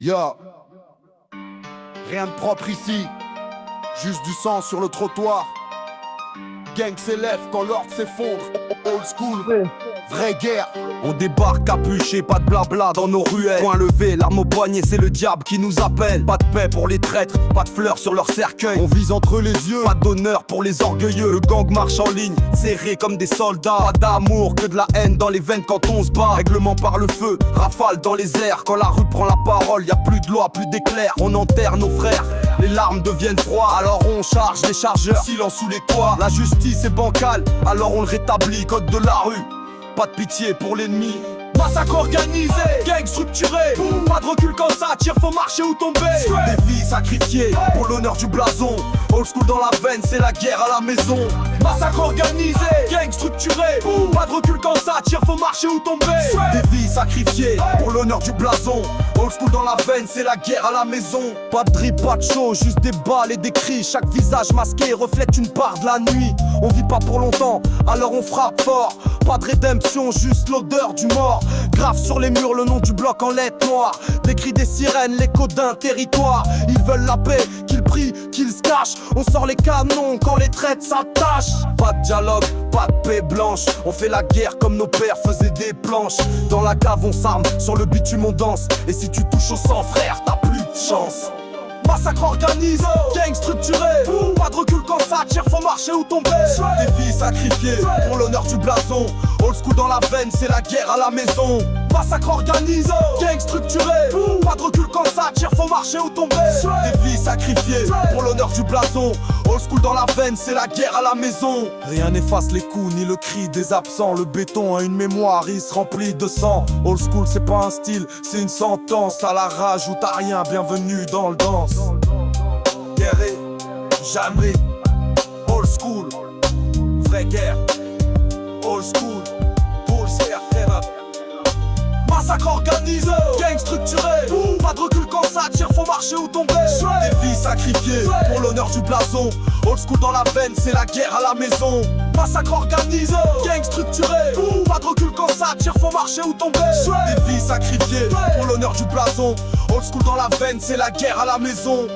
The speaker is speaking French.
Yo, rien de propre ici, juste du sang sur le trottoir. Gang s'élève quand l'ordre s'effondre. Old school, vraie guerre. On débarque capuché, pas de blabla dans nos ruelles. Point levé, l'arme au poignet, c'est le diable qui nous appelle. Pas de paix pour les traîtres, pas de fleurs sur leur cercueil. On vise entre les yeux, Pas d'honneur pour les orgueilleux. Le gang marche en ligne, serré comme des soldats. Pas d'amour, que de la haine dans les veines quand on se bat. Règlement par le feu, rafale dans les airs. Quand la rue prend la parole, y a plus de loi, plus d'éclairs. On enterre nos frères, les larmes deviennent froides. Alors on charge les chargeurs, silence sous les toits. La justice est bancale, alors on le rétablit. Code de la rue, pas de pitié pour l'ennemi. Massacre organisé, gang structuré. Pas de recul quand ça tire, faut marcher ou tomber. Des vies sacrifiées pour l'honneur du blason. Old school dans la veine, c'est la guerre à la maison. Massacre organisé, gang structuré. Pas de recul quand ça tire, faut marcher ou tomber. Des vies sacrifiées pour l'honneur du blason. Old school dans la veine, c'est la guerre à la maison. Pas de drip, pas de show, juste des balles et des cris. Chaque visage masqué reflète une part de la nuit. On vit pas pour longtemps, alors on frappe fort. Pas de rédemption, juste l'odeur du mort. Grave sur les murs le nom du bloc en lettres noires. Des cris des sirènes, l'écho d'un territoire. Ils veulent la paix, qu'ils prient, qu'ils se cachent. On sort les canons quand les traites s'attachent. Pas de dialogue, pas de paix blanche. On fait la guerre comme nos pères faisaient des planches. Dans la cave on s'arme, sur le bitume on danse. Et si tu touches au sang frère, t'as plus de chance. Massacre organisé, gang structuré. Pas de recul quand ça tire, faut marcher ou tomber. Des vies sacrifiées pour l'honneur du blason. Old school dans la veine, c'est la guerre à la maison. Massacre organisé, gang structuré. Pas de recul quand ça tire, faut marcher ou tomber. Des vies sacrifiées pour l'honneur du blason. Old school dans la veine, c'est la guerre à la maison. Rien n'efface les coups ni le cri des absents. Le béton a une mémoire, il se remplit de sang. Old school c'est pas un style, c'est une sentence. T'as la rage ou t'as rien, bienvenue dans le danse. Guerre, jamais. Old school, vraie guerre. Old school, pour le CRR. Massacre organisé, gang structuré. Pas de recul quand ça tire, faut marcher ou tomber. Des vies sacrifiées pour l'honneur du blason. Old school dans la veine, c'est la guerre à la maison. Massacre organisé, gang structuré. Pas de recul quand ça tire, faut marcher ou tomber. Des vies sacrifiées pour l'honneur du blason. Old school dans la veine, c'est la guerre à la maison.